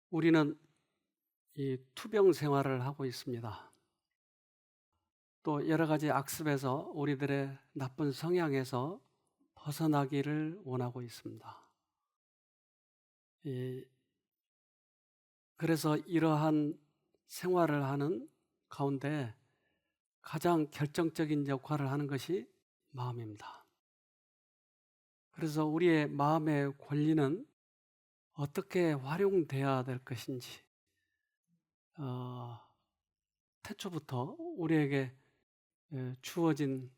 우리는 이 투병 생활을 하고 있습니다. 또 여러 가지 악습에서 우리들의 나쁜 성향에서 벗어나기를 원하고 있습니다. 이 그래서 이러한 생활을 하는 가운데 가장 결정적인 역할을 하는 것이 마음입니다. 그래서 우리의 마음의 권리는 어떻게 활용돼야 될 것인지 태초부터 우리에게 주어진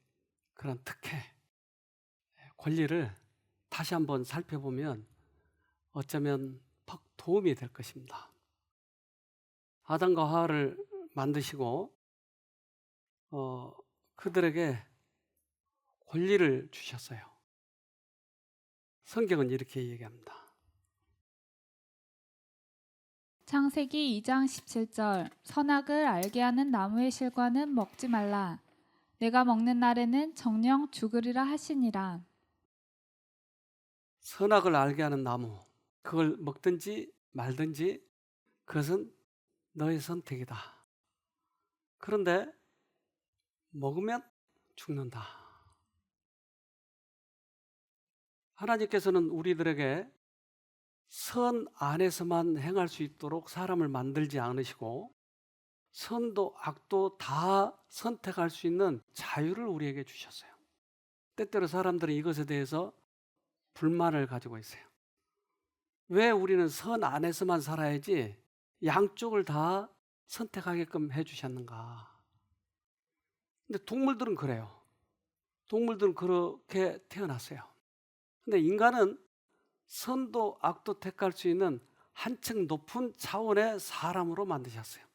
그런 특혜, 권리를 다시 한번 살펴보면 어쩌면 퍽 도움이 될 것입니다. 아담과 하와를 만드시고 그들에게 권리를 주셨어요. 성경은 이렇게 얘기합니다. 창세기 2장 17절 선악을 알게 하는 나무의 실과는 먹지 말라. 내가 먹는 날에는 정녕 죽으리라 하시니라. 선악을 알게 하는 나무, 그걸 먹든지 말든지 그것은 너의 선택이다. 그런데 먹으면 죽는다. 하나님께서는 우리들에게 선 안에서만 행할 수 있도록 사람을 만들지 않으시고 선도 악도 다 선택할 수 있는 자유를 우리에게 주셨어요. 때때로 사람들은 이것에 대해서 불만을 가지고 있어요. 왜 우리는 선 안에서만 살아야지 양쪽을 다 선택하게끔 해주셨는가? 근데 동물들은 그래요. 동물들은 그렇게 태어났어요. 근데 인간은 선도 악도 택할 수 있는 한층 높은 차원의 사람으로 만드셨어요.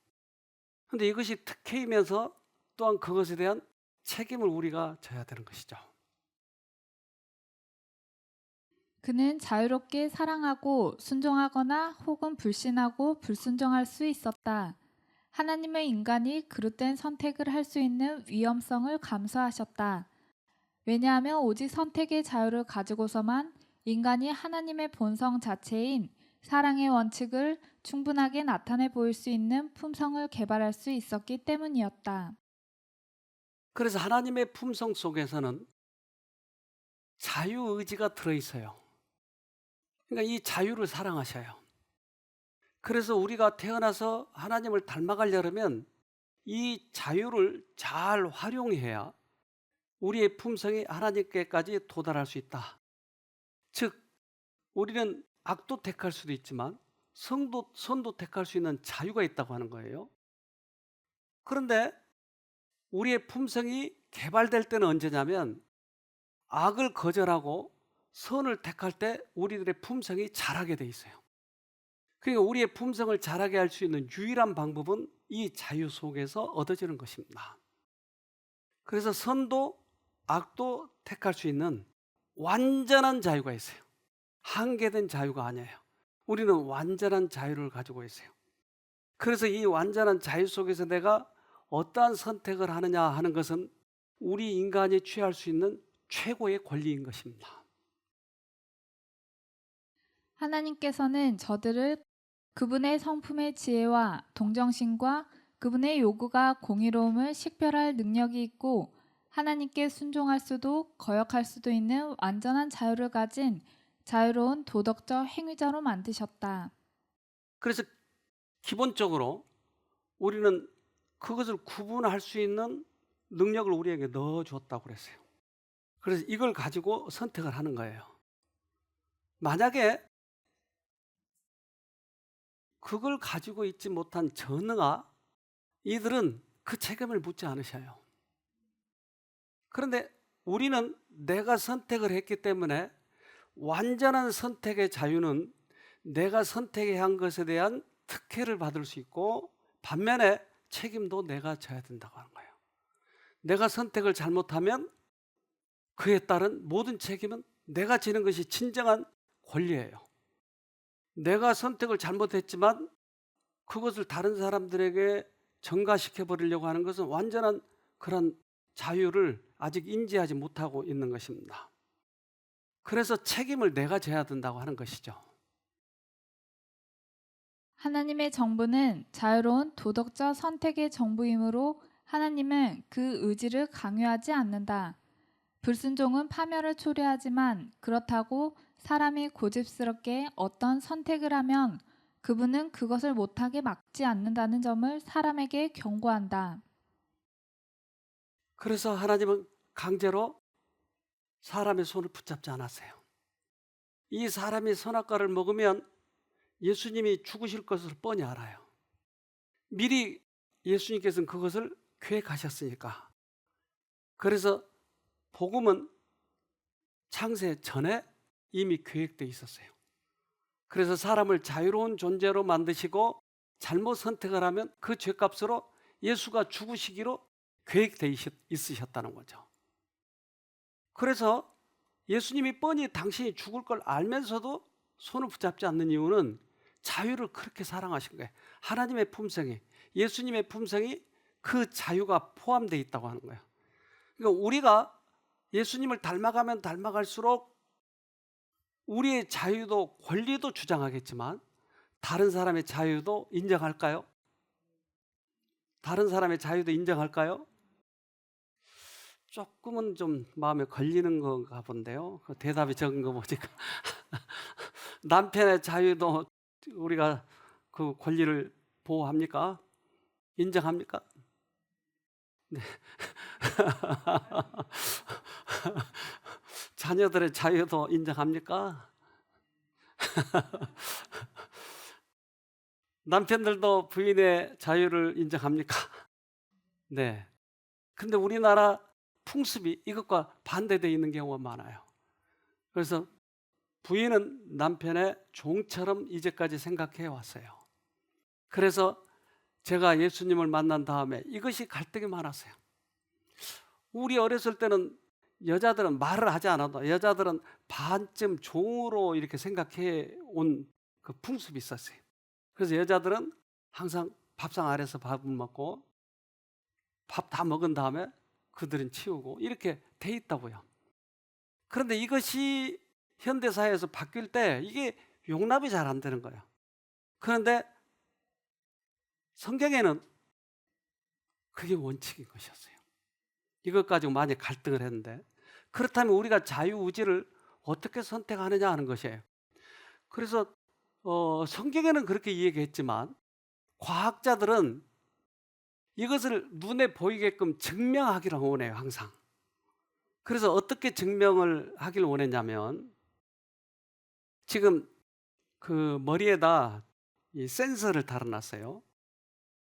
근데 이것이 특혜이면서 또한 그것에 대한 책임을 우리가 져야 되는 것이죠. 그는 자유롭게 사랑하고 순종하거나 혹은 불신하고 불순종할 수 있었다. 하나님의 인간이 그릇된 선택을 할 수 있는 위험성을 감수하셨다. 왜냐하면 오직 선택의 자유를 가지고서만 인간이 하나님의 본성 자체인 사랑의 원칙을 충분하게 나타내 보일 수 있는 품성을 개발할 수 있었기 때문이었다. 그래서 하나님의 품성 속에서는 자유의지가 들어있어요. 그러니까 이 자유를 사랑하셔요. 그래서 우리가 태어나서 하나님을 닮아가려면 이 자유를 잘 활용해야 우리의 품성이 하나님께까지 도달할 수 있다. 즉, 우리는 악도 택할 수도 있지만 선도 택할 수 있는 자유가 있다고 하는 거예요. 그런데 우리의 품성이 개발될 때는 언제냐면 악을 거절하고 선을 택할 때 우리들의 품성이 자라게 돼 있어요. 그러니까 우리의 품성을 자라게 할 수 있는 유일한 방법은 이 자유 속에서 얻어지는 것입니다. 그래서 선도 악도 택할 수 있는 완전한 자유가 있어요. 한계된 자유가 아니에요. 우리는 완전한 자유를 가지고 있어요. 그래서 이 완전한 자유 속에서 내가 어떠한 선택을 하느냐 하는 것은 우리 인간이 취할 수 있는 최고의 권리인 것입니다. 하나님께서는 저들을 그분의 성품의 지혜와 동정심과 그분의 요구가 공의로움을 식별할 능력이 있고 하나님께 순종할 수도 거역할 수도 있는 완전한 자유를 가진 자유로운 도덕적 행위자로 만드셨다. 그래서 기본적으로 우리는 그것을 구분할 수 있는 능력을 우리에게 넣어줬다고 그랬어요. 그래서 이걸 가지고 선택을 하는 거예요. 만약에 그걸 가지고 있지 못한 전능아, 이들은 그 책임을 묻지 않으셔요. 그런데 우리는 내가 선택을 했기 때문에 완전한 선택의 자유는 내가 선택해야 한 것에 대한 특혜를 받을 수 있고 반면에 책임도 내가 져야 된다고 하는 거예요. 내가 선택을 잘못하면 그에 따른 모든 책임은 내가 지는 것이 진정한 권리예요. 내가 선택을 잘못했지만 그것을 다른 사람들에게 전가시켜 버리려고 하는 것은 완전한 그런 자유를 아직 인지하지 못하고 있는 것입니다. 그래서 책임을 내가 져야 된다고 하는 것이죠. 하나님의 정부는 자유로운 도덕적 선택의 정부이므로 하나님은 그 의지를 강요하지 않는다. 불순종은 파멸을 초래하지만 그렇다고 사람이 고집스럽게 어떤 선택을 하면 그분은 그것을 못하게 막지 않는다는 점을 사람에게 경고한다. 그래서 하나님은 강제로 사람의 손을 붙잡지 않았어요. 이 사람이 선악과를 먹으면 예수님이 죽으실 것을 뻔히 알아요. 미리 예수님께서는 그것을 계획하셨으니까. 그래서 복음은 창세 전에 이미 계획되어 있었어요. 그래서 사람을 자유로운 존재로 만드시고 잘못 선택을 하면 그 죄값으로 예수가 죽으시기로 계획되어 있으셨다는 거죠. 그래서 예수님이 뻔히 당신이 죽을 걸 알면서도 손을 붙잡지 않는 이유는 자유를 그렇게 사랑하신 거예요. 하나님의 품성이, 예수님의 품성이 그 자유가 포함되어 있다고 하는 거예요. 그러니까 우리가 예수님을 닮아가면 닮아갈수록 우리의 자유도 권리도 주장하겠지만 다른 사람의 자유도 인정할까요? 다른 사람의 자유도 인정할까요? 조금은 좀 마음에 걸리는 건가 본데요. 그 대답이 적은 거 보니까 남편의 자유도 우리가 그 권리를 보호합니까? 인정합니까? 네. 자녀들의 자유도 인정합니까? 남편들도 부인의 자유를 인정합니까? 네. 근데 우리나라 풍습이 이것과 반대되어 있는 경우가 많아요. 그래서 부인은 남편의 종처럼 이제까지 생각해 왔어요. 그래서 제가 예수님을 만난 다음에 이것이 갈등이 많았어요. 우리 어렸을 때는 여자들은 말을 하지 않아도 여자들은 반쯤 종으로 이렇게 생각해 온 그 풍습이 있었어요. 그래서 여자들은 항상 밥상 아래서 밥을 먹고 밥 다 먹은 다음에 그들은 치우고 이렇게 돼 있다고요. 그런데 이것이 현대사회에서 바뀔 때 이게 용납이 잘 안 되는 거예요. 그런데 성경에는 그게 원칙인 것이었어요. 이것 가지고 많이 갈등을 했는데, 그렇다면 우리가 자유의지를 어떻게 선택하느냐 하는 것이에요. 그래서 성경에는 그렇게 이야기했지만 과학자들은 이것을 눈에 보이게끔 증명하기를 원해요, 항상. 그래서 어떻게 증명을 하길 원했냐면, 지금 그 머리에다 이 센서를 달아놨어요.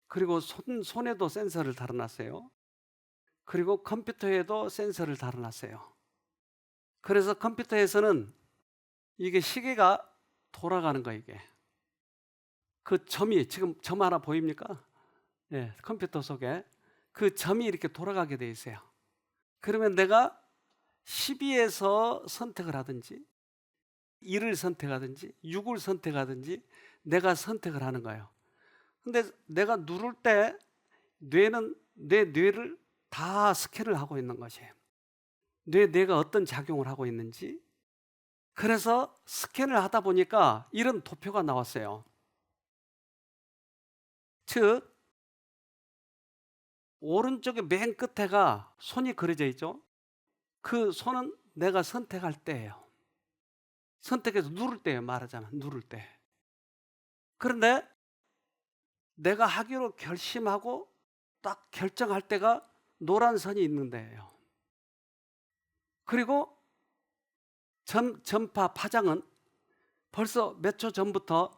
그리고 손에도 센서를 달아놨어요. 그리고 컴퓨터에도 센서를 달아놨어요. 그래서 컴퓨터에서는 이게 시계가 돌아가는 거예요, 이게. 그 점이, 지금 점 하나 보입니까? 네, 컴퓨터 속에 그 점이 이렇게 돌아가게 돼 있어요. 그러면 내가 12에서 선택을 하든지 1을 선택하든지 6을 선택하든지 내가 선택을 하는 거예요. 근데 내가 누를 때 뇌는 내 뇌를 다 스캔을 하고 있는 것이에요. 뇌가 어떤 작용을 하고 있는지. 그래서 스캔을 하다 보니까 이런 도표가 나왔어요. 즉 오른쪽에 맨 끝에가 손이 그려져 있죠. 그 손은 내가 선택할 때예요. 선택해서 누를 때예요, 말하자면 누를 때. 그런데 내가 하기로 결심하고 딱 결정할 때가 노란 선이 있는 데예요. 그리고 전파 파장은 벌써 몇 초 전부터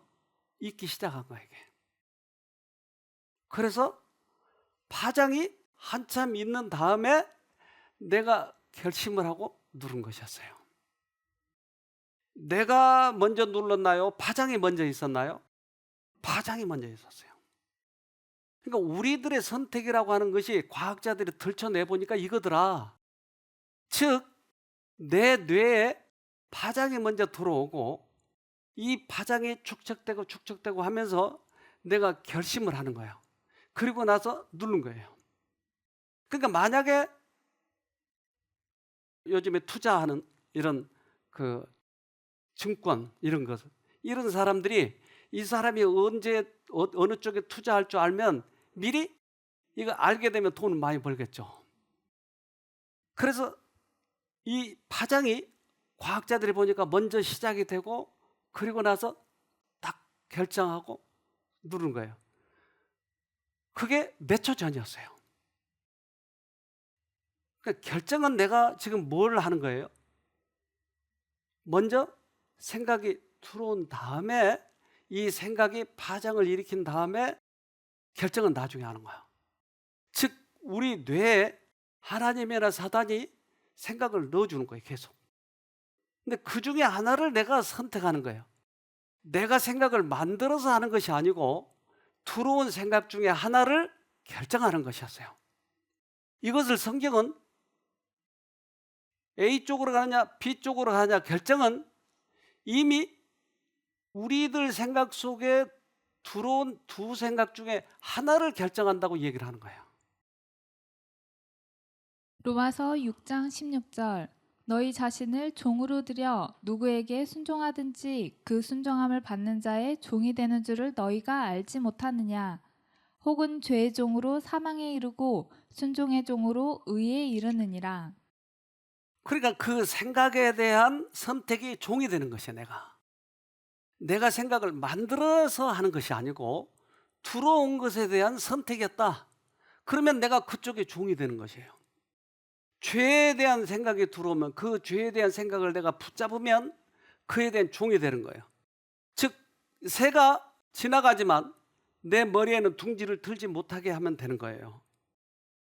있기 시작한 거예요, 이게. 그래서 파장이 한참 있는 다음에 내가 결심을 하고 누른 것이었어요. 내가 먼저 눌렀나요? 파장이 먼저 있었나요? 파장이 먼저 있었어요. 그러니까 우리들의 선택이라고 하는 것이 과학자들이 들춰내보니까 이거더라. 즉, 내 뇌에 파장이 먼저 들어오고 이 파장이 축적되고 하면서 내가 결심을 하는 거예요. 그리고 나서 누른 거예요. 그러니까 만약에 요즘에 투자하는 이런 그 증권 이런 것, 이런 사람들이 이 사람이 언제 어느 쪽에 투자할 줄 알면 미리 이거 알게 되면 돈을 많이 벌겠죠. 그래서 이 파장이 과학자들이 보니까 먼저 시작이 되고 그리고 나서 딱 결정하고 누른 거예요. 그게 몇 초 전이었어요. 그러니까 결정은 내가 지금 뭘 하는 거예요? 먼저 생각이 들어온 다음에 이 생각이 파장을 일으킨 다음에 결정은 나중에 하는 거예요. 즉 우리 뇌에 하나님이나 사단이 생각을 넣어주는 거예요. 계속. 근데 그 중에 하나를 내가 선택하는 거예요. 내가 생각을 만들어서 하는 것이 아니고 들어온 생각 중에 하나를 결정하는 것이었어요. 이것을 성경은 A 쪽으로 가느냐 B 쪽으로 가느냐 결정은 이미 우리들 생각 속에 들어온 두 생각 중에 하나를 결정한다고 얘기를 하는 거예요. 로마서 6장 16절 너희 자신을 종으로 들여 누구에게 순종하든지 그 순종함을 받는 자의 종이 되는 줄을 너희가 알지 못하느냐. 혹은 죄의 종으로 사망에 이르고 순종의 종으로 의에 이르느니라. 그러니까 그 생각에 대한 선택이 종이 되는 것이에요. 내가 생각을 만들어서 하는 것이 아니고 들어온 것에 대한 선택이었다. 그러면 내가 그쪽에 종이 되는 것이에요. 죄에 대한 생각이 들어오면 그 죄에 대한 생각을 내가 붙잡으면 그에 대한 종이 되는 거예요. 즉 새가 지나가지만 내 머리에는 둥지를 틀지 못하게 하면 되는 거예요.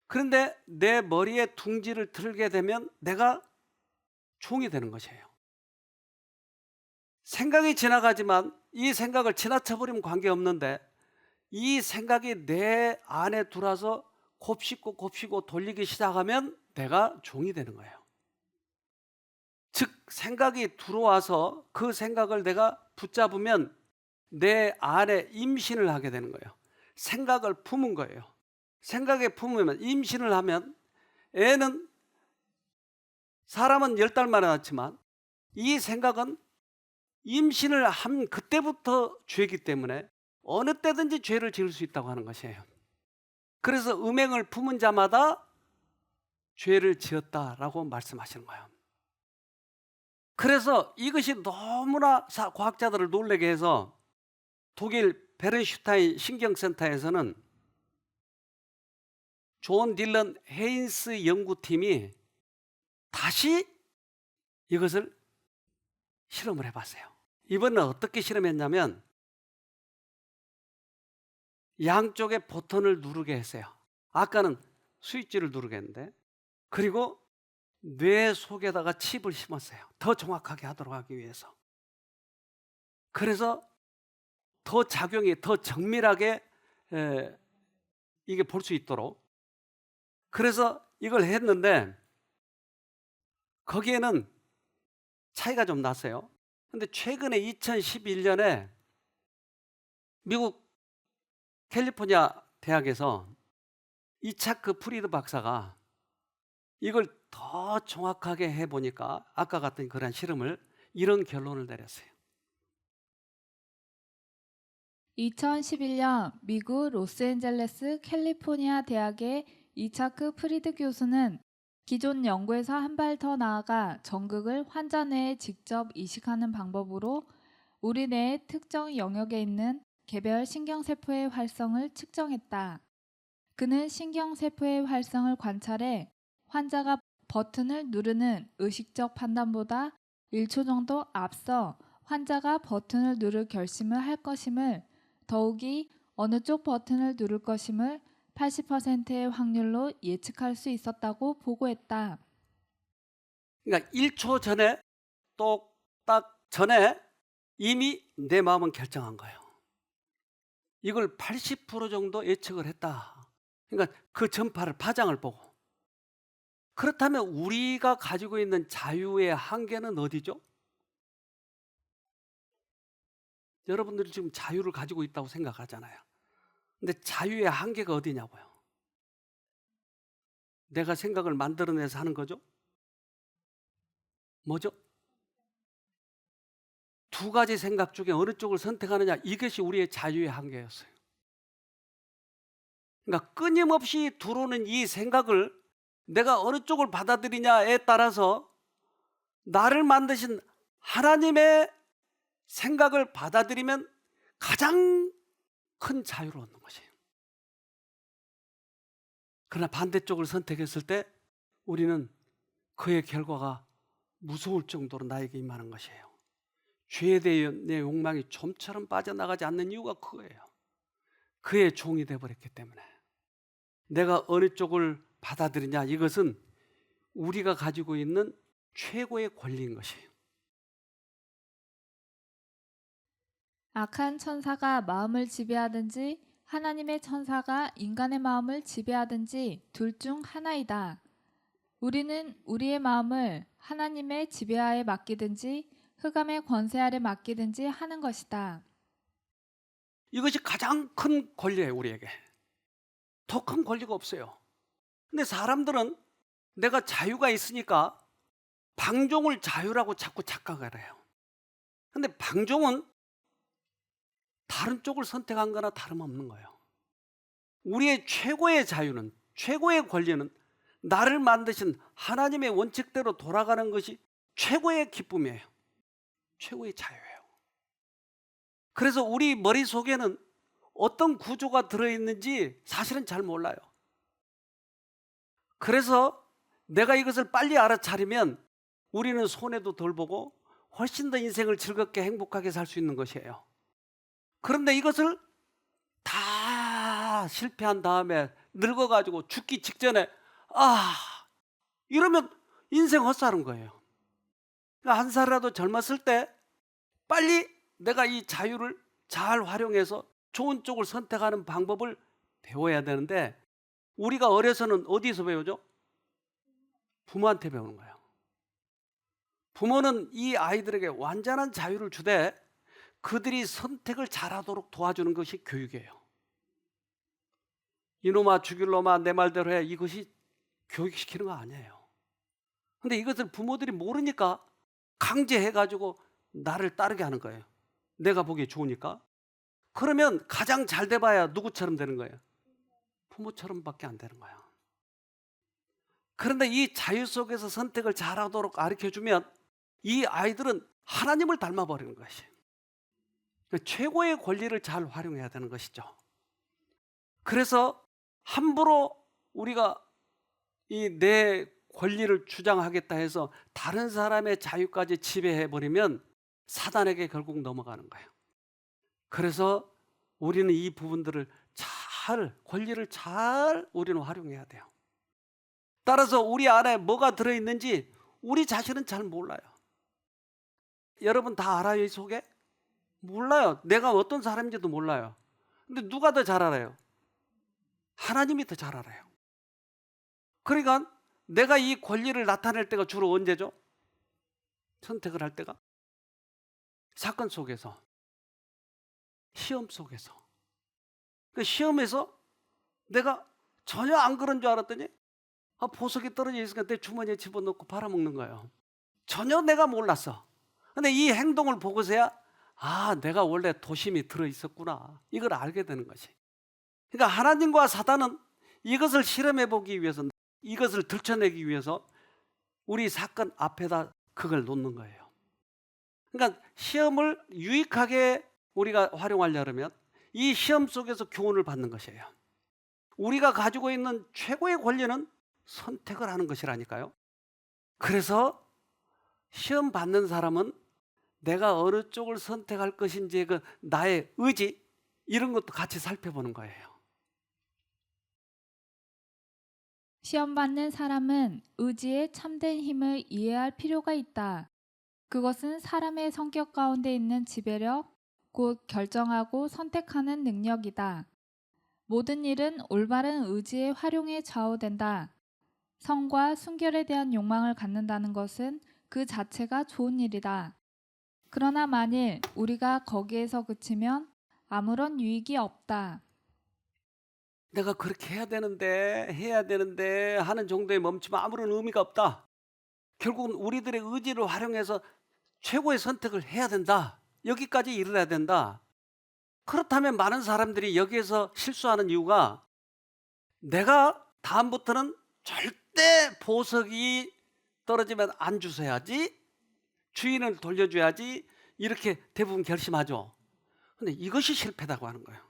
그런데 내 머리에 둥지를 틀게 되면 내가 종이 되는 것이에요. 생각이 지나가지만 이 생각을 지나쳐버리면 관계없는데 이 생각이 내 안에 들어와서 곱씹고 돌리기 시작하면 내가 종이 되는 거예요. 즉 생각이 들어와서 그 생각을 내가 붙잡으면 내 안에 임신을 하게 되는 거예요. 생각을 품은 거예요. 생각에 품으면 임신을 하면 애는 사람은 10달 만에 낳지만 이 생각은 임신을 한 그때부터 죄이기 때문에 어느 때든지 죄를 지을 수 있다고 하는 것이에요. 그래서 음행을 품은 자마다 죄를 지었다라고 말씀하시는 거예요. 그래서 이것이 너무나 과학자들을 놀라게 해서 독일 베른슈타인 신경센터에서는 존 딜런 헤인스 연구팀이 다시 이것을 실험을 해봤어요. 이번엔 어떻게 실험했냐면 양쪽에 버튼을 누르게 했어요. 아까는 스위치를 누르게 했는데 그리고 뇌 속에다가 칩을 심었어요. 더 정확하게 하도록 하기 위해서. 그래서 더 작용이 더 정밀하게 이게 볼 수 있도록. 그래서 이걸 했는데 거기에는 차이가 좀 났어요. 근데 최근에 2011년에 미국 캘리포니아 대학에서 이차크 프리드 박사가 이걸 더 정확하게 해보니까 아까 같은 그런 실험을 이런 결론을 내렸어요. 2011년 미국 로스앤젤레스 캘리포니아 대학의 이차크 프리드 교수는 기존 연구에서 한 발 더 나아가 전극을 환자 뇌에 직접 이식하는 방법으로 우리 뇌의 특정 영역에 있는 개별 신경세포의 활성을 측정했다. 그는 신경세포의 활성을 관찰해 환자가 버튼을 누르는 의식적 판단보다 1초 정도 앞서 환자가 버튼을 누를 결심을 할 것임을, 더욱이 어느 쪽 버튼을 누를 것임을 80%의 확률로 예측할 수 있었다고 보고했다. 그러니까 1초 전에 똑딱 전에 이미 내 마음은 결정한 거예요. 이걸 80% 정도 예측을 했다. 그러니까 그 전파를 파장을 보고. 그렇다면 우리가 가지고 있는 자유의 한계는 어디죠? 여러분들이 지금 자유를 가지고 있다고 생각하잖아요. 근데 자유의 한계가 어디냐고요? 내가 생각을 만들어내서 하는 거죠? 뭐죠? 두 가지 생각 중에 어느 쪽을 선택하느냐, 이것이 우리의 자유의 한계였어요. 그러니까 끊임없이 들어오는 이 생각을 내가 어느 쪽을 받아들이냐에 따라서 나를 만드신 하나님의 생각을 받아들이면 가장 큰 자유를 얻는 것이에요. 그러나 반대쪽을 선택했을 때 우리는 그의 결과가 무서울 정도로 나에게 임하는 것이에요. 죄에 대한 내 욕망이 좀처럼 빠져나가지 않는 이유가 그거예요. 그의 종이 되어버렸기 때문에. 내가 어느 쪽을 받아들이냐, 이것은 우리가 가지고 있는 최고의 권리인 것이에요. 악한 천사가 마음을 지배하든지 하나님의 천사가 인간의 마음을 지배하든지 둘 중 하나이다. 우리는 우리의 마음을 하나님의 지배하에 맡기든지 흑암의 권세 아래 맡기든지 하는 것이다. 이것이 가장 큰 권리예요, 우리에게. 더 큰 권리가 없어요. 근데 사람들은 내가 자유가 있으니까 방종을 자유라고 자꾸 착각을 해요. 근데 방종은 다른 쪽을 선택한 거나 다름없는 거예요. 우리의 최고의 자유는, 최고의 권리는 나를 만드신 하나님의 원칙대로 돌아가는 것이 최고의 기쁨이에요. 최고의 자유예요. 그래서 우리 머릿속에는 어떤 구조가 들어있는지 사실은 잘 몰라요. 그래서 내가 이것을 빨리 알아차리면 우리는 손해도 덜 보고 훨씬 더 인생을 즐겁게 행복하게 살 수 있는 것이에요. 그런데 이것을 다 실패한 다음에 늙어가지고 죽기 직전에 이러면 인생 헛사는 거예요. 그러니까 한 살이라도 젊었을 때 빨리 내가 이 자유를 잘 활용해서 좋은 쪽을 선택하는 방법을 배워야 되는데, 우리가 어려서는 어디서 배우죠? 부모한테 배우는 거예요. 부모는 이 아이들에게 완전한 자유를 주되 그들이 선택을 잘하도록 도와주는 것이 교육이에요. 이놈아 죽일 놈아 내 말대로 해, 이것이 교육시키는 거 아니에요. 근데 이것을 부모들이 모르니까 강제해가지고 나를 따르게 하는 거예요. 내가 보기에 좋으니까. 그러면 가장 잘 돼봐야 누구처럼 되는 거예요? 부모처럼밖에 안 되는 거예요. 그런데 이 자유 속에서 선택을 잘하도록 가르쳐주면 이 아이들은 하나님을 닮아버리는 것이에요. 최고의 권리를 잘 활용해야 되는 것이죠. 그래서 함부로 우리가 이 내 권리를 주장하겠다 해서 다른 사람의 자유까지 지배해버리면 사단에게 결국 넘어가는 거예요. 그래서 우리는 이 부분들을 권리를 잘 우리는 활용해야 돼요. 따라서 우리 안에 뭐가 들어있는지 우리 자신은 잘 몰라요. 여러분 다 알아요, 이 속에? 몰라요. 내가 어떤 사람인지도 몰라요. 근데 누가 더 잘 알아요? 하나님이 더 잘 알아요. 그러니까 내가 이 권리를 나타낼 때가 주로 언제죠? 선택을 할 때가? 사건 속에서, 시험 속에서. 그 시험에서 내가 전혀 안 그런 줄 알았더니 보석이 떨어져 있으니까 내 주머니에 집어넣고 팔아먹는 거예요. 전혀 내가 몰랐어. 근데 이 행동을 보고서야 내가 원래 도심이 들어있었구나, 이걸 알게 되는 것이. 그러니까 하나님과 사단은 이것을 실험해보기 위해서, 이것을 들춰내기 위해서 우리 사건 앞에다 그걸 놓는 거예요. 그러니까 시험을 유익하게 우리가 활용하려면 이 시험 속에서 교훈을 받는 것이에요. 우리가 가지고 있는 최고의 권리는 선택을 하는 것이라니까요. 그래서 시험 받는 사람은 내가 어느 쪽을 선택할 것인지 그 나의 의지, 이런 것도 같이 살펴보는 거예요. 시험 받는 사람은 의지의 참된 힘을 이해할 필요가 있다. 그것은 사람의 성격 가운데 있는 지배력, 곧 결정하고 선택하는 능력이다. 모든 일은 올바른 의지의 활용에 좌우된다. 성과 순결에 대한 욕망을 갖는다는 것은 그 자체가 좋은 일이다. 그러나 만일 우리가 거기에서 그치면 아무런 유익이 없다. 내가 그렇게 해야 되는데 하는 정도에 멈추면 아무런 의미가 없다. 결국은 우리들의 의지를 활용해서 최고의 선택을 해야 된다. 여기까지 이르러야 된다. 그렇다면 많은 사람들이 여기에서 실수하는 이유가 내가 다음부터는 절대 보석이 떨어지면 안 주워야지, 주인을 돌려줘야지, 이렇게 대부분 결심하죠. 근데 이것이 실패다고 하는 거예요.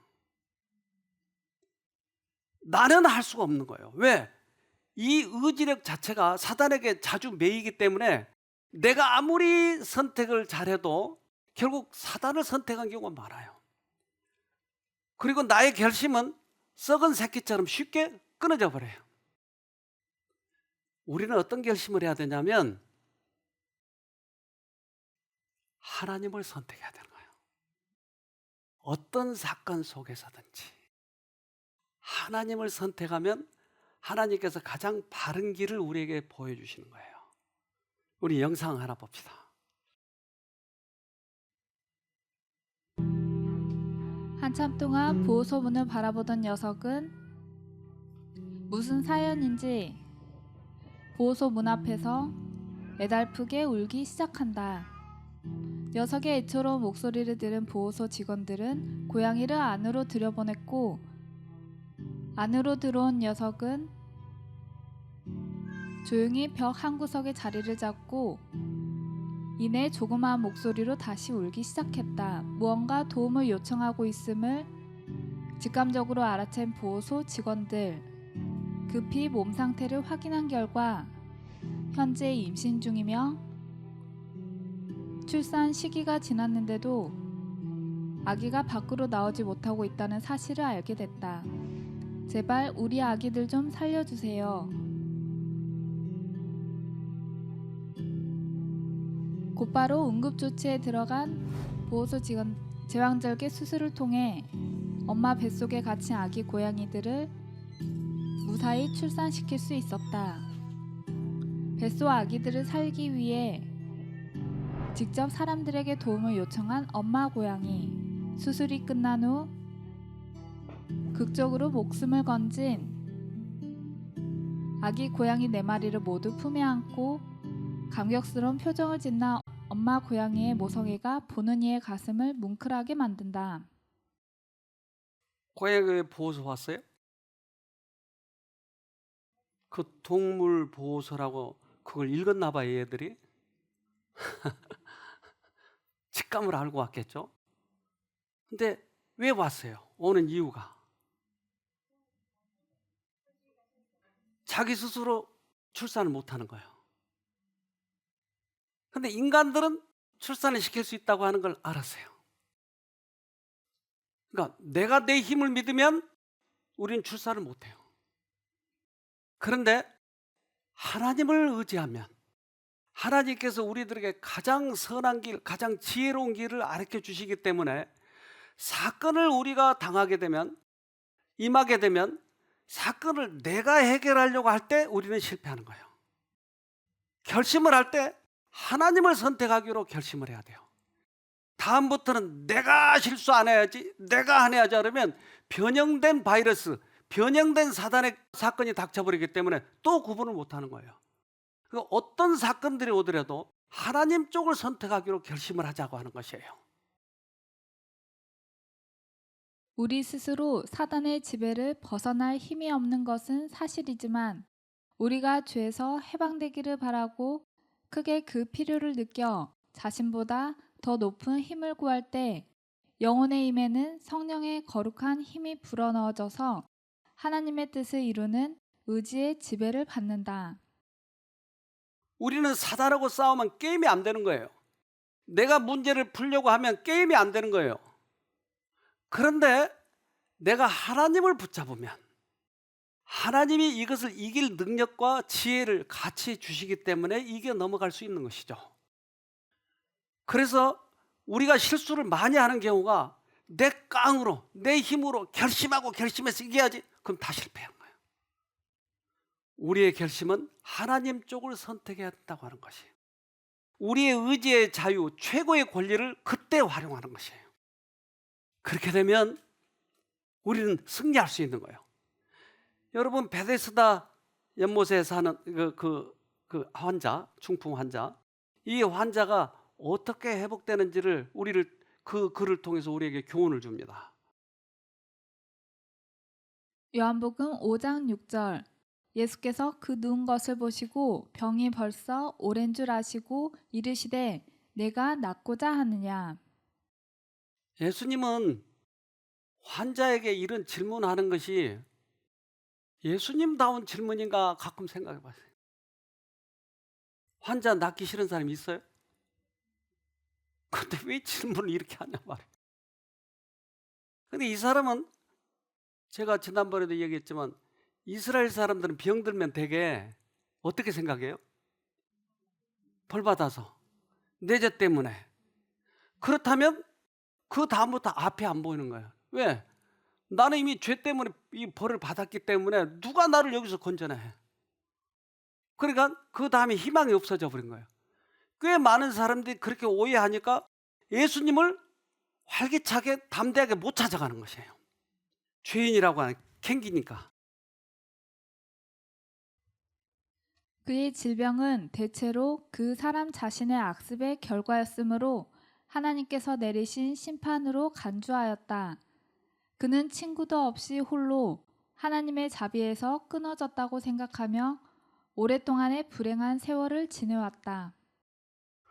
나는 할 수가 없는 거예요. 왜? 이 의지력 자체가 사단에게 자주 매이기 때문에 내가 아무리 선택을 잘해도 결국 사단을 선택한 경우가 많아요. 그리고 나의 결심은 썩은 새끼처럼 쉽게 끊어져 버려요. 우리는 어떤 결심을 해야 되냐면 하나님을 선택해야 되는 거예요. 어떤 사건 속에서든지 하나님을 선택하면 하나님께서 가장 바른 길을 우리에게 보여주시는 거예요. 우리 영상 하나 봅시다. 한참 동안 보호소 문을 바라보던 녀석은 무슨 사연인지 보호소 문 앞에서 애달프게 울기 시작한다. 녀석의 애처로운 목소리를 들은 보호소 직원들은 고양이를 안으로 들여보냈고, 안으로 들어온 녀석은 조용히 벽 한 구석에 자리를 잡고 이내 조그마한 목소리로 다시 울기 시작했다. 무언가 도움을 요청하고 있음을 직감적으로 알아챈 보호소 직원들. 급히 몸 상태를 확인한 결과 현재 임신 중이며 출산 시기가 지났는데도 아기가 밖으로 나오지 못하고 있다는 사실을 알게 됐다. 제발 우리 아기들 좀 살려주세요. 곧바로 응급조치에 들어간 보호소 직원 제왕절개 수술을 통해 엄마 뱃속에 갇힌 아기 고양이들을 무사히 출산시킬 수 있었다. 뱃속 아기들을 살기 위해 직접 사람들에게 도움을 요청한 엄마 고양이. 수술이 끝난 후 극적으로 목숨을 건진 아기 고양이 4마리를 모두 품에 안고 감격스러운 표정을 짓는 엄마 고양이의 모성애가 보는 이의 가슴을 뭉클하게 만든다. 고양이 보호소 왔어요? 그 동물 보호소라고 그걸 읽었나 봐요, 얘들이. 직감을 알고 왔겠죠. 근데 왜 왔어요? 오는 이유가 자기 스스로 출산을 못하는 거예요. 근데 인간들은 출산을 시킬 수 있다고 하는 걸 알았어요. 그러니까 내가 내 힘을 믿으면 우리는 출산을 못해요. 그런데 하나님을 의지하면 하나님께서 우리들에게 가장 선한 길, 가장 지혜로운 길을 가르쳐 주시기 때문에 사건을 우리가 당하게 되면, 임하게 되면 사건을 내가 해결하려고 할 때 우리는 실패하는 거예요. 결심을 할 때 하나님을 선택하기로 결심을 해야 돼요. 다음부터는 내가 실수 안 해야지, 내가 안 해야지 하려면 변형된 바이러스, 변형된 사단의 사건이 닥쳐버리기 때문에 또 구분을 못하는 거예요. 그러니까 어떤 사건들이 오더라도 하나님 쪽을 선택하기로 결심을 하자고 하는 것이에요. 우리 스스로 사단의 지배를 벗어날 힘이 없는 것은 사실이지만 우리가 죄에서 해방되기를 바라고 크게 그 필요를 느껴 자신보다 더 높은 힘을 구할 때 영혼의 힘에는 성령의 거룩한 힘이 불어넣어져서 하나님의 뜻을 이루는 의지의 지배를 받는다. 우리는 사단하고 싸우면 게임이 안 되는 거예요. 내가 문제를 풀려고 하면 게임이 안 되는 거예요. 그런데 내가 하나님을 붙잡으면 하나님이 이것을 이길 능력과 지혜를 같이 주시기 때문에 이겨 넘어갈 수 있는 것이죠. 그래서 우리가 실수를 많이 하는 경우가 내 깡으로, 내 힘으로 결심해서 이겨야지. 그럼 다 실패한 거예요. 우리의 결심은 하나님 쪽을 선택해야 한다고 하는 것이에요. 우리의 의지의 자유, 최고의 권리를 그때 활용하는 것이에요. 그렇게 되면 우리는 승리할 수 있는 거예요. 여러분, 베데스다 연못에 사는 그 환자, 중풍 환자, 이 환자가 어떻게 회복되는지를 우리를 그 글을 통해서 우리에게 교훈을 줍니다. 요한복음 5장 6절. 예수께서 그 누운 것을 보시고 병이 벌써 오랜 줄 아시고 이르시되 내가 낫고자 하느냐. 예수님은 환자에게 이런 질문하는 것이 예수님다운 질문인가 가끔 생각해 봤어요. 환자 낫기 싫은 사람이 있어요? 근데 왜 질문을 이렇게 하냐 말이에요. 근데 이 사람은 제가 지난번에도 얘기했지만 이스라엘 사람들은 병들면 되게 어떻게 생각해요? 벌 받아서 내 죄 때문에. 그렇다면 그 다음부터 앞이 안 보이는 거예요. 왜? 나는 이미 죄 때문에 이 벌을 받았기 때문에 누가 나를 여기서 건져내. 그러니까 그 다음에 희망이 없어져 버린 거예요. 꽤 많은 사람들이 그렇게 오해하니까 예수님을 활기차게 담대하게 못 찾아가는 것이에요. 죄인이라고 하는 캥기니까. 그의 질병은 대체로 그 사람 자신의 악습의 결과였으므로 하나님께서 내리신 심판으로 간주하였다. 그는 친구도 없이 홀로 하나님의 자비에서 끊어졌다고 생각하며 오랫동안의 불행한 세월을 지내왔다.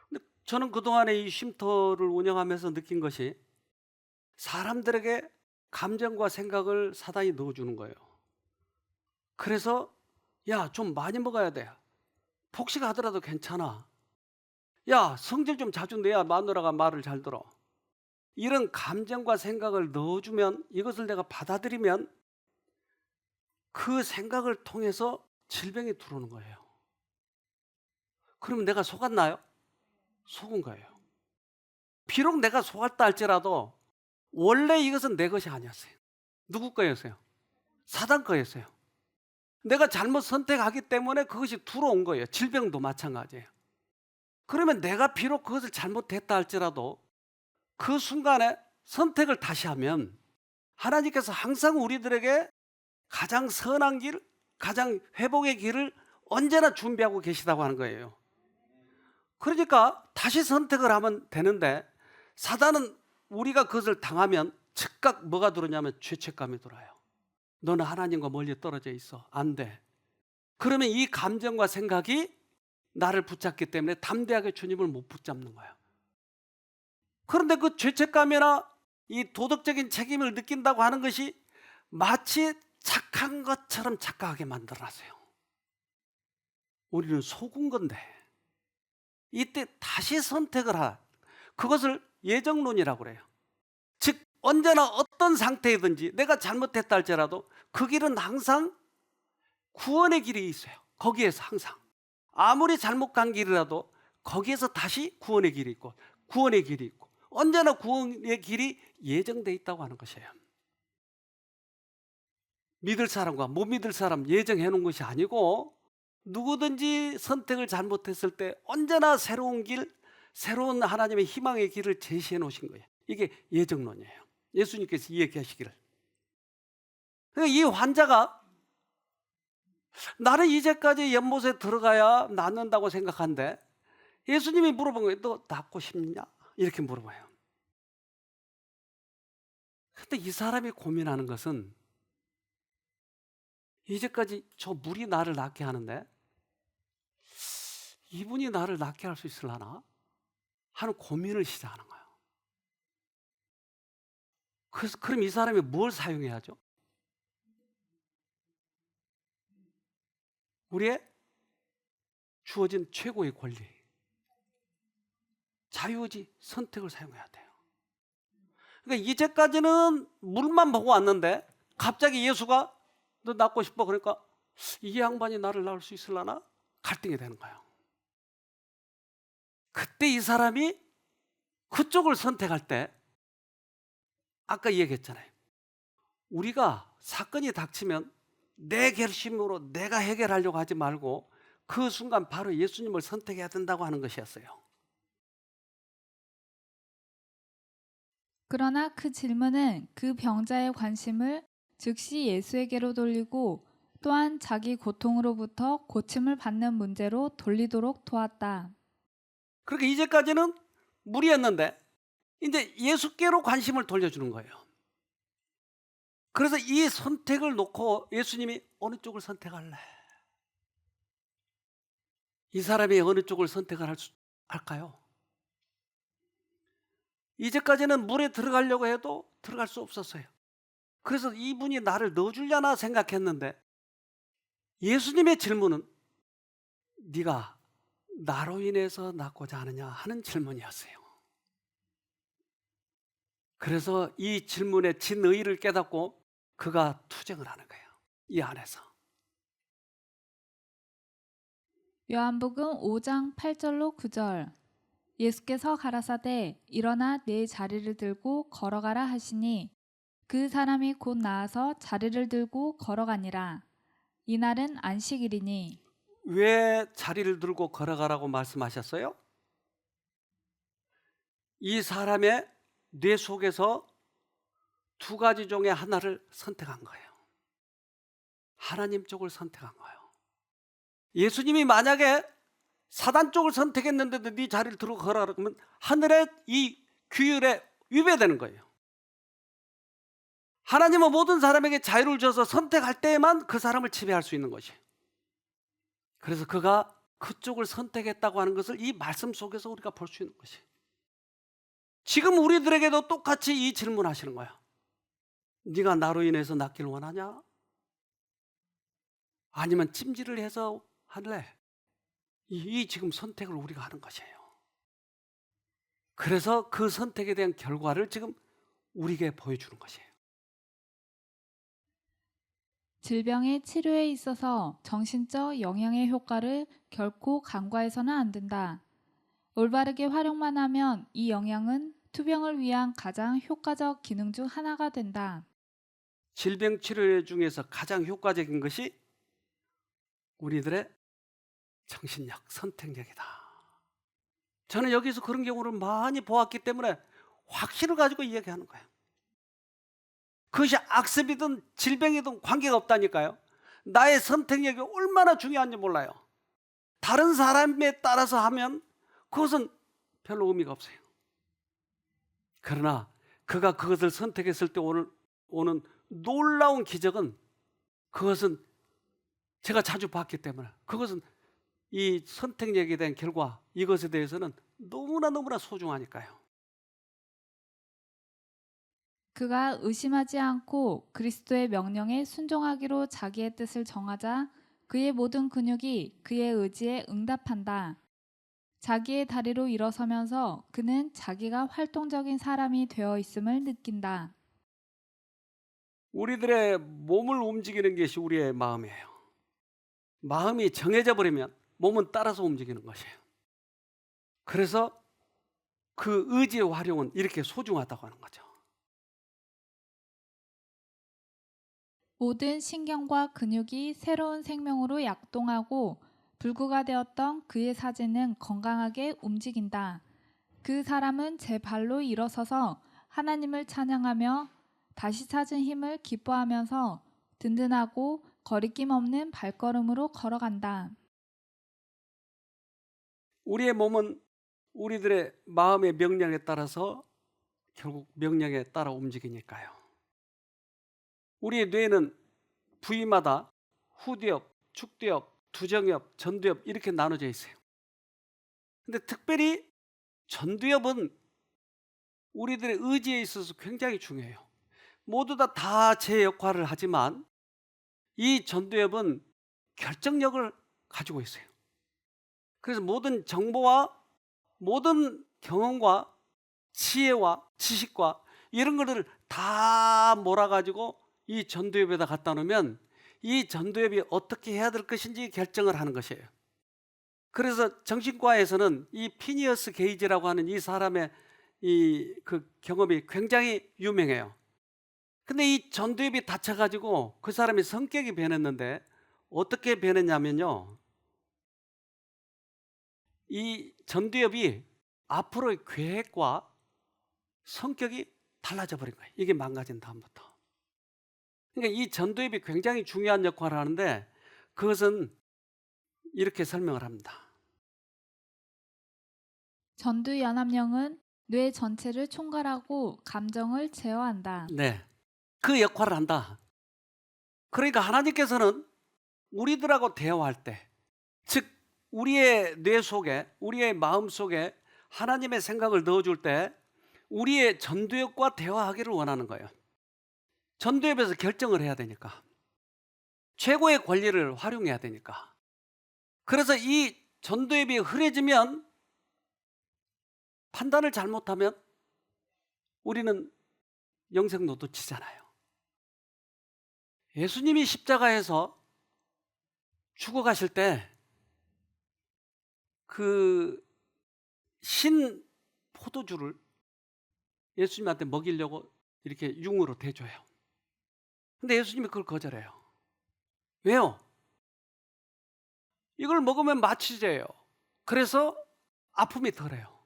근데 저는 그동안에 이 쉼터를 운영하면서 느낀 것이 사람들에게 감정과 생각을 사단이 넣어주는 거예요. 그래서 야, 좀 많이 먹어야 돼. 폭식하더라도 괜찮아. 야, 성질 좀 자주 내야 마누라가 말을 잘 들어. 이런 감정과 생각을 넣어주면, 이것을 내가 받아들이면 그 생각을 통해서 질병이 들어오는 거예요. 그러면 내가 속았나요? 속은 거예요. 비록 내가 속았다 할지라도 원래 이것은 내 것이 아니었어요. 누구 거였어요? 사단 거였어요. 내가 잘못 선택하기 때문에 그것이 들어온 거예요. 질병도 마찬가지예요. 그러면 내가 비록 그것을 잘못했다 할지라도 그 순간에 선택을 다시 하면 하나님께서 항상 우리들에게 가장 선한 길, 가장 회복의 길을 언제나 준비하고 계시다고 하는 거예요. 그러니까 다시 선택을 하면 되는데 사단은 우리가 그것을 당하면 즉각 뭐가 들어오냐면 죄책감이 들어요. 너는 하나님과 멀리 떨어져 있어. 안 돼. 그러면 이 감정과 생각이 나를 붙잡기 때문에 담대하게 주님을 못 붙잡는 거예요. 그런데 그 죄책감이나 이 도덕적인 책임을 느낀다고 하는 것이 마치 착한 것처럼 착각하게 만들어놨어요. 우리는 속은 건데 이때 다시 선택을 하라. 그것을 예정론이라고 그래요. 즉 언제나 어떤 상태이든지 내가 잘못했다 할지라도 그 길은 항상 구원의 길이 있어요. 거기에서 항상 아무리 잘못 간 길이라도 거기에서 다시 구원의 길이 있고 구원의 길이 있고 언제나 구원의 길이 예정돼 있다고 하는 것이에요. 믿을 사람과 못 믿을 사람 예정해 놓은 것이 아니고 누구든지 선택을 잘못했을 때 언제나 새로운 길, 새로운 하나님의 희망의 길을 제시해 놓으신 거예요. 이게 예정론이에요. 예수님께서 이야기하시기를. 그러니까 이 환자가 나는 이제까지 연못에 들어가야 낫는다고 생각하는데 예수님이 물어본 거예요. 너 낫고 싶냐? 이렇게 물어봐요. 근데 이 사람이 고민하는 것은 이제까지 저 물이 나를 낫게 하는데 이분이 나를 낫게 할 수 있으려나? 하는 고민을 시작하는 거예요. 그래서 그럼 이 사람이 뭘 사용해야죠? 우리의 주어진 최고의 권리, 자유의지, 선택을 사용해야 돼요. 그러니까 이제까지는 물만 보고 왔는데 갑자기 예수가 너 낫고 싶어 그러니까 이 양반이 나를 낳을 수 있으려나? 갈등이 되는 거예요. 그때 이 사람이 그쪽을 선택할 때 아까 얘기했잖아요. 우리가 사건이 닥치면 내 결심으로 내가 해결하려고 하지 말고 그 순간 바로 예수님을 선택해야 된다고 하는 것이었어요. 그러나 그 질문은 그 병자의 관심을 즉시 예수에게로 돌리고 또한 자기 고통으로부터 고침을 받는 문제로 돌리도록 도왔다. 그렇게 이제까지는 물이었는데 이제 예수께로 관심을 돌려주는 거예요. 그래서 이 선택을 놓고 예수님이 어느 쪽을 선택할래? 이 사람이 어느 쪽을 선택을 할까요? 이제까지는 물에 들어가려고 해도 들어갈 수 없었어요. 그래서 이분이 나를 넣어주려나 생각했는데 예수님의 질문은 네가 나로 인해서 낫고자 하느냐 하는 질문이었어요. 그래서 이 질문의 진의를 깨닫고 그가 투쟁을 하는 거예요. 이 안에서. 요한복음 5장 8절로 9절. 예수께서 가라사대 일어나 내 자리를 들고 걸어가라 하시니 그 사람이 곧 나아서 자리를 들고 걸어가니라. 이날은 안식일이니. 왜 자리를 들고 걸어가라고 말씀하셨어요? 이 사람의 뇌 속에서 두 가지 중에 하나를 선택한 거예요. 하나님 쪽을 선택한 거예요. 예수님이 만약에 사단 쪽을 선택했는데도 네 자리를 들고 걸어라 그러면 하늘의 이 규율에 위배되는 거예요. 하나님은 모든 사람에게 자유를 줘서 선택할 때에만 그 사람을 지배할 수 있는 것이에요. 그래서 그가 그쪽을 선택했다고 하는 것을 이 말씀 속에서 우리가 볼 수 있는 것이에요. 지금 우리들에게도 똑같이 이 질문하시는 거야. 네가 나로 인해서 낫기를 원하냐? 아니면 찜질을 해서 할래? 이 지금 선택을 우리가 하는 것이에요. 그래서 그 선택에 대한 결과를 지금 우리에게 보여주는 것이에요. 질병의 치료에 있어서 정신적 영양의 효과를 결코 간과해서는 안 된다. 올바르게 활용만 하면 이 영양은 투병을 위한 가장 효과적 기능 중 하나가 된다. 질병 치료 중에서 가장 효과적인 것이 우리들의 정신력, 선택력이다. 저는 여기서 그런 경우를 많이 보았기 때문에 확신을 가지고 이야기하는 거예요. 그것이 악습이든 질병이든 관계가 없다니까요. 나의 선택력이 얼마나 중요한지 몰라요. 다른 사람에 따라서 하면 그것은 별로 의미가 없어요. 그러나 그가 그것을 선택했을 때 오는 놀라운 기적은 그것은 제가 자주 봤기 때문에 그것은 이 선택력에 대한 결과 이것에 대해서는 너무나 소중하니까요. 그가 의심하지 않고 그리스도의 명령에 순종하기로 자기의 뜻을 정하자 그의 모든 근육이 그의 의지에 응답한다. 자기의 다리로 일어서면서 그는 자기가 활동적인 사람이 되어 있음을 느낀다. 우리들의 몸을 움직이는 것이 우리의 마음이에요. 마음이 정해져 버리면 몸은 따라서 움직이는 것이에요. 그래서 그 의지의 활용은 이렇게 소중하다고 하는 거죠. 모든 신경과 근육이 새로운 생명으로 약동하고 불구가 되었던 그의 사지는 건강하게 움직인다. 그 사람은 제 발로 일어서서 하나님을 찬양하며 다시 찾은 힘을 기뻐하면서 든든하고 거리낌 없는 발걸음으로 걸어간다. 우리의 몸은 우리들의 마음의 명령에 따라서 결국 명령에 따라 움직이니까요. 우리의 뇌는 부위마다 후두엽, 축두엽, 두정엽, 전두엽 이렇게 나눠져 있어요. 근데 특별히 전두엽은 우리들의 의지에 있어서 굉장히 중요해요. 모두 다 제 역할을 하지만 이 전두엽은 결정력을 가지고 있어요. 그래서 모든 정보와 모든 경험과 지혜와 지식과 이런 것들을 다 몰아가지고 이 전두엽에다 갖다 놓으면 이 전두엽이 어떻게 해야 될 것인지 결정을 하는 것이에요. 그래서 정신과에서는 이 피니어스 게이지라고 하는 이 사람의 이 그 경험이 굉장히 유명해요. 근데 이 전두엽이 다쳐가지고 그 사람이 성격이 변했는데 어떻게 변했냐면요. 이 전두엽이 앞으로의 계획과 성격이 달라져 버린 거예요. 이게 망가진 다음부터. 그러니까 이 전두엽이 굉장히 중요한 역할을 하는데 그것은 이렇게 설명을 합니다. 전두연합령은 뇌 전체를 총괄하고 감정을 제어한다. 네. 그 역할을 한다. 그러니까 하나님께서는 우리들하고 대화할 때, 즉 우리의 뇌 속에, 우리의 마음 속에 하나님의 생각을 넣어줄 때 우리의 전두엽과 대화하기를 원하는 거예요. 전두엽에서 결정을 해야 되니까. 최고의 권리를 활용해야 되니까. 그래서 이 전두엽이 흐려지면, 판단을 잘못하면 우리는 영생도 놓치잖아요. 예수님이 십자가에서 죽어가실 때 그 신 포도주를 예수님한테 먹이려고 이렇게 융으로 대줘요. 근데 예수님이 그걸 거절해요. 왜요? 이걸 먹으면 마취제예요. 그래서 아픔이 덜해요.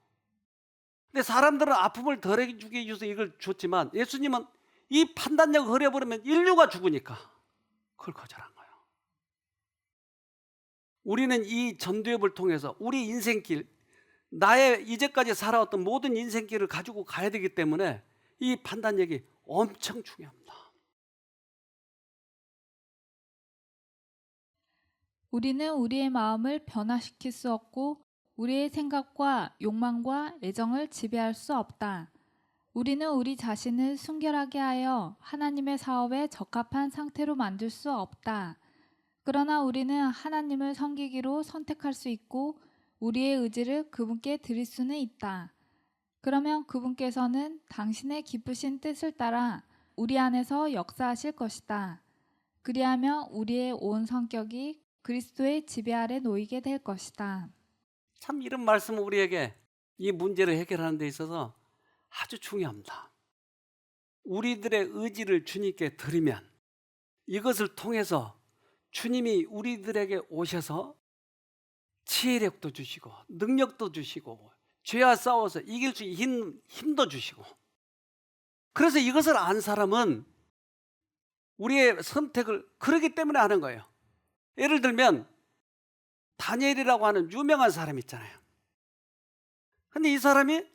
근데 사람들은 아픔을 덜해주기 위해서 이걸 줬지만 예수님은 이 판단력을 흐려버리면 인류가 죽으니까 그걸 거절한 거예요. 우리는 이 전두엽을 통해서 우리 인생길, 나의 이제까지 살아왔던 모든 인생길을 가지고 가야 되기 때문에 이 판단력이 엄청 중요합니다. 우리는 우리의 마음을 변화시킬 수 없고 우리의 생각과 욕망과 애정을 지배할 수 없다. 우리는 우리 자신을 순결하게 하여 하나님의 사업에 적합한 상태로 만들 수 없다. 그러나 우리는 하나님을 섬기기로 선택할 수 있고 우리의 의지를 그분께 드릴 수는 있다. 그러면 그분께서는 당신의 기쁘신 뜻을 따라 우리 안에서 역사하실 것이다. 그리하면 우리의 온 성격이 그리스도의 지배 아래 놓이게 될 것이다. 참 이런 말씀은 우리에게 이 문제를 해결하는 데 있어서 아주 중요합니다. 우리들의 의지를 주님께 드리면 이것을 통해서 주님이 우리들에게 오셔서 지혜력도 주시고 능력도 주시고 죄와 싸워서 이길 수 있는 힘도 주시고, 그래서 이것을 안 사람은 우리의 선택을 그러기 때문에 하는 거예요. 예를 들면 다니엘이라고 하는 유명한 사람 있잖아요. 근데 이 사람이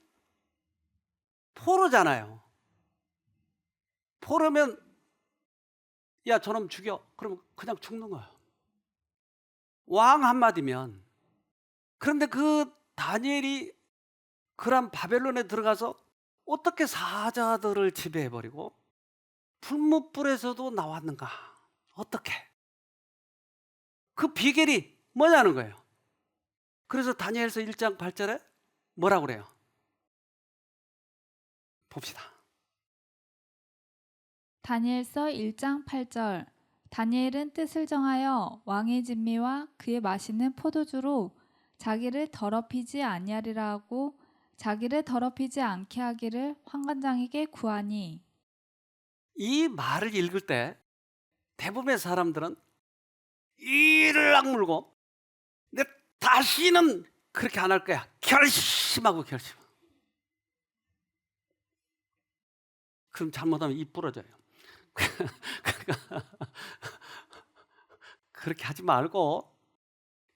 포로잖아요. 포로면 야 저놈 죽여, 그러면 그냥 죽는 거예요. 왕 한마디면. 그런데 그 다니엘이 그런 바벨론에 들어가서 어떻게 사자들을 지배해버리고 풀무불에서도 나왔는가? 어떻게? 그 비결이 뭐냐는 거예요. 그래서 다니엘서 1장 8절에 뭐라고 그래요? 봅시다. 다니엘서 1장 8절. 다니엘은 뜻을 정하여 왕의 진미와 그의 마시는 포도주로 자기를 더럽히지 아니하리라 하고 자기를 더럽히지 않게 하기를 환관장에게 구하니. 이 말을 읽을 때 대부분의 사람들은 이를 악물고 내 다시는 그렇게 안 할 거야. 결심하고 결심. 그럼 잘못하면 입 부러져요. 그렇게 하지 말고,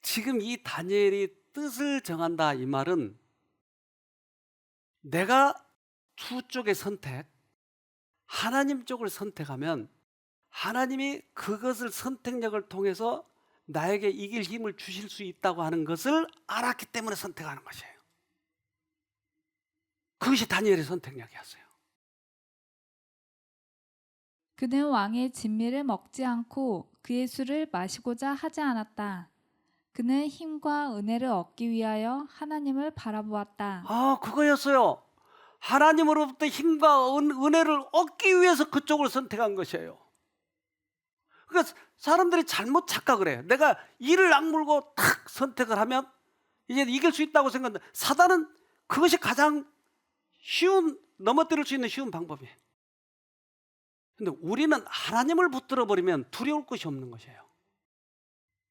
지금 이 다니엘이 뜻을 정한다 이 말은 내가 두 쪽의 선택, 하나님 쪽을 선택하면 하나님이 그것을 선택력을 통해서 나에게 이길 힘을 주실 수 있다고 하는 것을 알았기 때문에 선택하는 것이에요. 그것이 다니엘의 선택력이었어요. 그는 왕의 진미를 먹지 않고 그의 술을 마시고자 하지 않았다. 그는 힘과 은혜를 얻기 위하여 하나님을 바라보았다. 그거였어요. 하나님으로부터 힘과 은혜를 얻기 위해서 그쪽을 선택한 것이에요. 그러니까 사람들이 잘못 착각을 해요. 내가 이를 악물고 탁 선택을 하면 이제 이길 수 있다고 생각하는데, 사단은 그것이 가장 쉬운, 넘어뜨릴 수 있는 쉬운 방법이에요. 근데 우리는 하나님을 붙들어 버리면 두려울 것이 없는 것이에요.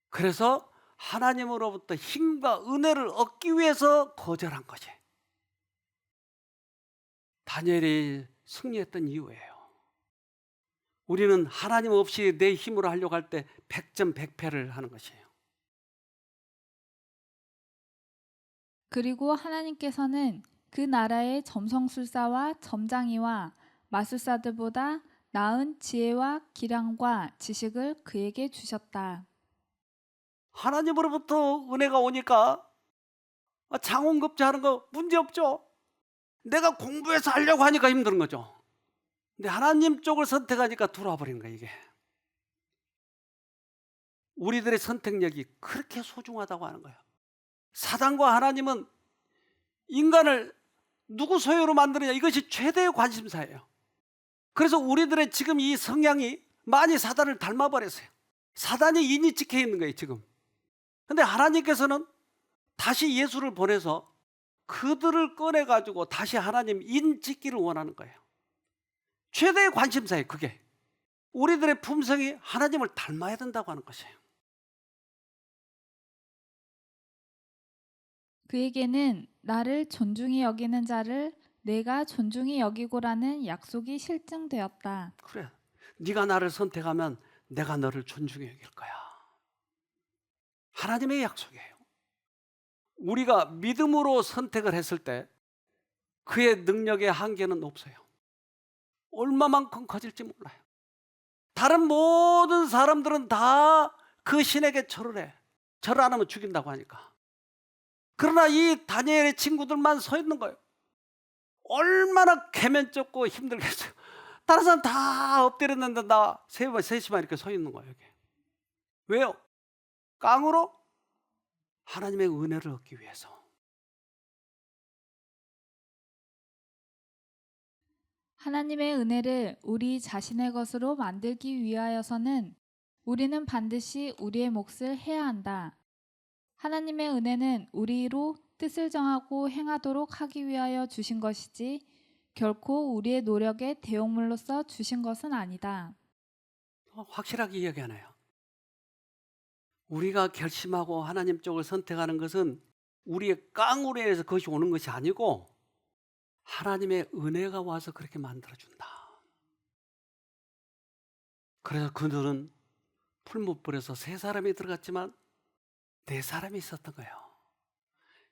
그래서 하나님으로부터 힘과 은혜를 얻기 위해서 거절한 것이 다니엘이 승리했던 이유예요. 우리는 하나님 없이 내 힘으로 하려고 할 때 100점 100패를 하는 것이에요. 그리고 하나님께서는 그 나라의 점성술사와 점장이와 마술사들보다 나은 지혜와 기량과 지식을 그에게 주셨다. 하나님으로부터 은혜가 오니까 장원급제하는 거 문제 없죠. 내가 공부해서 하려고 하니까 힘든 거죠. 근데 하나님 쪽을 선택하니까 들어와 버리는 거예요, 이게. 우리들의 선택력이 그렇게 소중하다고 하는 거예요. 사단과 하나님은 인간을 누구 소유로 만드느냐, 이것이 최대의 관심사예요. 그래서 우리들의 지금 이 성향이 많이 사단을 닮아버렸어요. 사단이 인이 찍혀 있는 거예요, 지금. 근데 하나님께서는 다시 예수를 보내서 그들을 꺼내가지고 다시 하나님 인 찍기를 원하는 거예요. 최대의 관심사예요, 그게. 우리들의 품성이 하나님을 닮아야 된다고 하는 것이에요. 그에게는 나를 존중히 여기는 자를 내가 존중히 여기고라는 약속이 실증되었다. 그래, 네가 나를 선택하면 내가 너를 존중히 여길 거야. 하나님의 약속이에요. 우리가 믿음으로 선택을 했을 때 그의 능력의 한계는 없어요. 얼마만큼 커질지 몰라요. 다른 모든 사람들은 다 그 신에게 절을 해. 절을 안 하면 죽인다고 하니까. 그러나 이 다니엘의 친구들만 서 있는 거예요. 얼마나 개면쩍고 힘들겠어요. 다른 사람 다 엎드렸는데 나 셋이만 이렇게 서 있는 거예요. 이게. 왜요? 깡으로 하나님의 은혜를 얻기 위해서. 하나님의 은혜를 우리 자신의 것으로 만들기 위하여서는 우리는 반드시 우리의 몫을 해야 한다. 하나님의 은혜는 우리로 뜻을 정하고 행하도록 하기 위하여 주신 것이지 결코 우리의 노력의 대용물로서 주신 것은 아니다. 확실하게 이야기하네요. 우리가 결심하고 하나님 쪽을 선택하는 것은 우리의 깡으로 인해서 그것이 오는 것이 아니고 하나님의 은혜가 와서 그렇게 만들어준다. 그래서 그들은 풀무불에서 세 사람이 들어갔지만 네 사람이 있었던 거예요.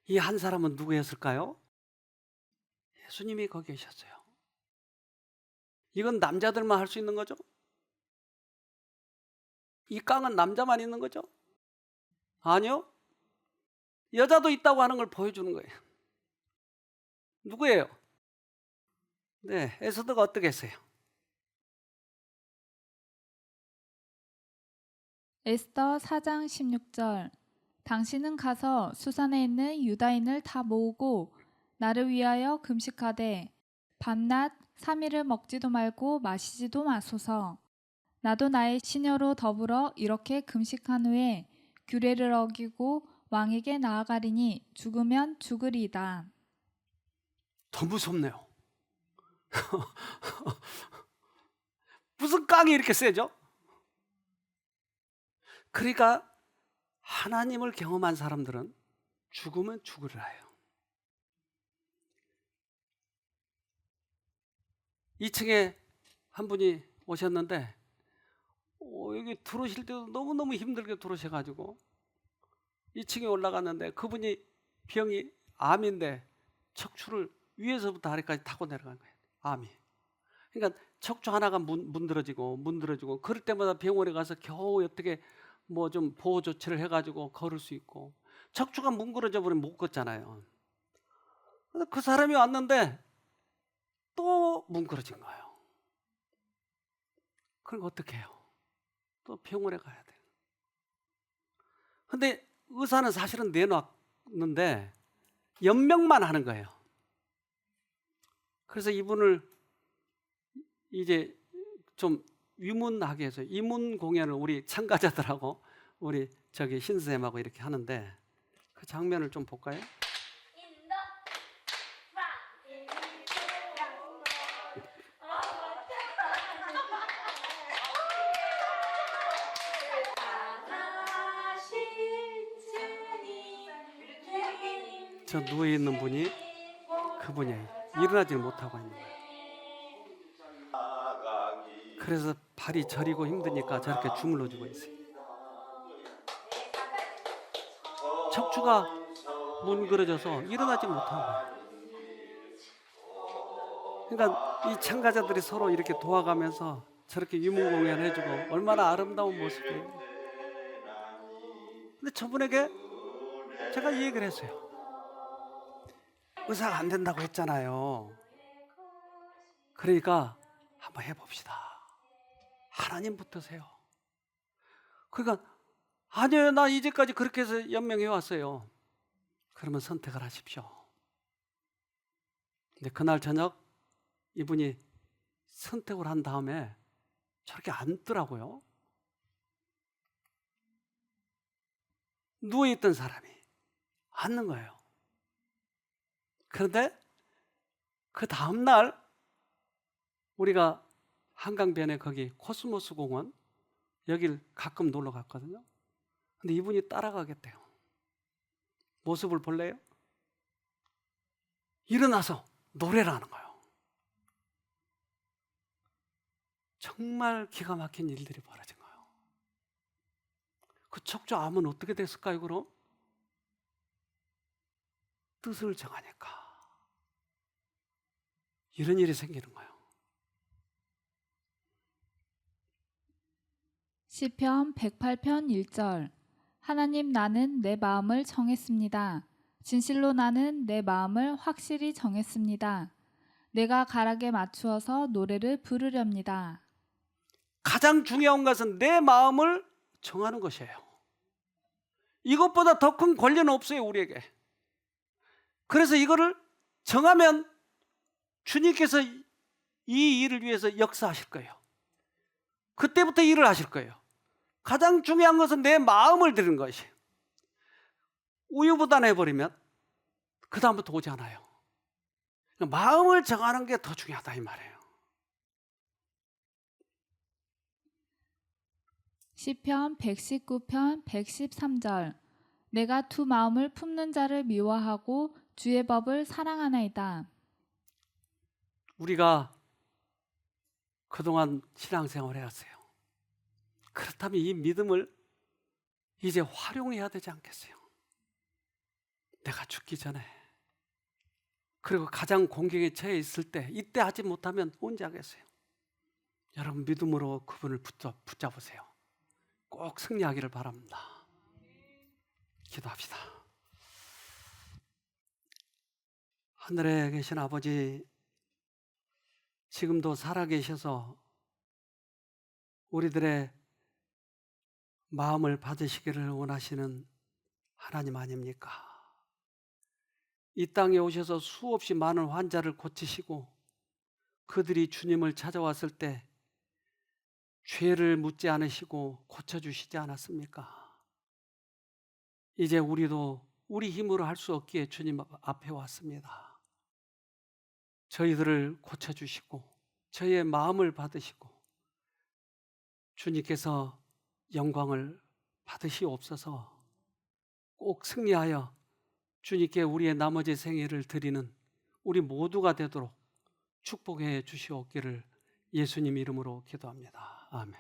이 한 사람은 누구였을까요? 예수님이 거기 계셨어요. 이건 남자들만 할 수 있는 거죠? 이 깡은 남자만 있는 거죠? 아니요. 여자도 있다고 하는 걸 보여주는 거예요. 누구예요? 네, 에스더가 어떻게 했어요? 에스더 4장 16절 당신은 가서 수산에 있는 유다인을 다 모으고 나를 위하여 금식하되 밤낮 3일을 먹지도 말고 마시지도 마소서. 나도 나의 시녀로 더불어 이렇게 금식한 후에 규례를 어기고 왕에게 나아가리니 죽으면 죽으리이다. 더 무섭네요. 무슨 깡이 이렇게 세죠? 그러니까 하나님을 경험한 사람들은 죽으면 죽으리라 해요. 2층에 한 분이 오셨는데 여기 들어오실 때도 너무너무 힘들게 들어오셔가지고 2층에 올라갔는데 그분이 병이 암인데 척추를 위에서부터 아래까지 타고 내려간 거예요. 암이. 그러니까 척추 하나가 문드러지고 그럴 때마다 병원에 가서 겨우 어떻게 뭐 좀 보호 조치를 해가지고 걸을 수 있고 척추가 뭉그러져 버리면 못 걷잖아요. 근데 그 사람이 왔는데 또 뭉그러진 거예요. 그럼 어떻게 해요? 또 병원에 가야 돼요. 근데 의사는 사실은 내놨는데 연명만 하는 거예요. 그래서 이분을 이제 좀 위문하게 해서 이문 공연을 우리 참가자들하고 우리 저기 신선생님하고 이렇게 하는데 그 장면을 좀 볼까요? 저 누워 있는 분이 그분이에요. 일어나지를 못하고 있는 거예요. 그래서 발이 저리고 힘드니까 저렇게 주물러주고 있어요. 척추가 뭉그러져서 일어나지 못하는 거예요. 그러니까 이 참가자들이 서로 이렇게 도와가면서 저렇게 유문 공연해주고 얼마나 아름다운 모습이에요. 근데 저분에게 제가 이 얘기를 했어요. 의사가 안 된다고 했잖아요. 그러니까 한번 해봅시다. 하나님 붙드세요. 그러니까 아니요, 나 이제까지 그렇게 해서 연명해 왔어요. 그러면 선택을 하십시오. 근데 그날 저녁 이분이 선택을 한 다음에 저렇게 앉더라고요. 누워있던 사람이 앉는 거예요. 그런데 그 다음날 우리가 한강변에 거기 코스모스 공원 여길 가끔 놀러 갔거든요. 근데 이분이 따라가겠대요. 모습을 볼래요? 일어나서 노래를 하는 거예요. 정말 기가 막힌 일들이 벌어진 거예요. 그 척추암은 어떻게 됐을까요, 그럼? 뜻을 정하니까 이런 일이 생기는 거예요. 시편 108편 1절. 하나님, 나는 내 마음을 정했습니다. 진실로 나는 내 마음을 확실히 정했습니다. 내가 가락에 맞추어서 노래를 부르렵니다. 가장 중요한 것은 내 마음을 정하는 것이에요. 이것보다 더 큰 권리는 없어요, 우리에게. 그래서 이거를 정하면 주님께서 이 일을 위해서 역사하실 거예요. 그때부터 일을 하실 거예요. 가장 중요한 것은 내 마음을 드리는 것이에요. 우유부단해버리면 그 다음부터 오지 않아요. 마음을 정하는 게 더 중요하다 이 말이에요. 시편 119편 113절. 내가 두 마음을 품는 자를 미워하고 주의 법을 사랑하나이다. 우리가 그동안 신앙생활을 해왔어요. 그렇다면 이 믿음을 이제 활용해야 되지 않겠어요? 내가 죽기 전에, 그리고 가장 공경에 처해 있을 때, 이때 하지 못하면 언제 하겠어요? 여러분 믿음으로 그분을 붙잡으세요. 꼭 승리하기를 바랍니다. 기도합시다. 하늘에 계신 아버지, 지금도 살아계셔서 우리들의 마음을 받으시기를 원하시는 하나님 아닙니까? 이 땅에 오셔서 수없이 많은 환자를 고치시고 그들이 주님을 찾아왔을 때 죄를 묻지 않으시고 고쳐주시지 않았습니까? 이제 우리도 우리 힘으로 할 수 없기에 주님 앞에 왔습니다. 저희들을 고쳐주시고 저희의 마음을 받으시고 주님께서 영광을 받으시옵소서. 꼭 승리하여 주님께 우리의 나머지 생애를 드리는 우리 모두가 되도록 축복해 주시옵기를 예수님 이름으로 기도합니다. 아멘.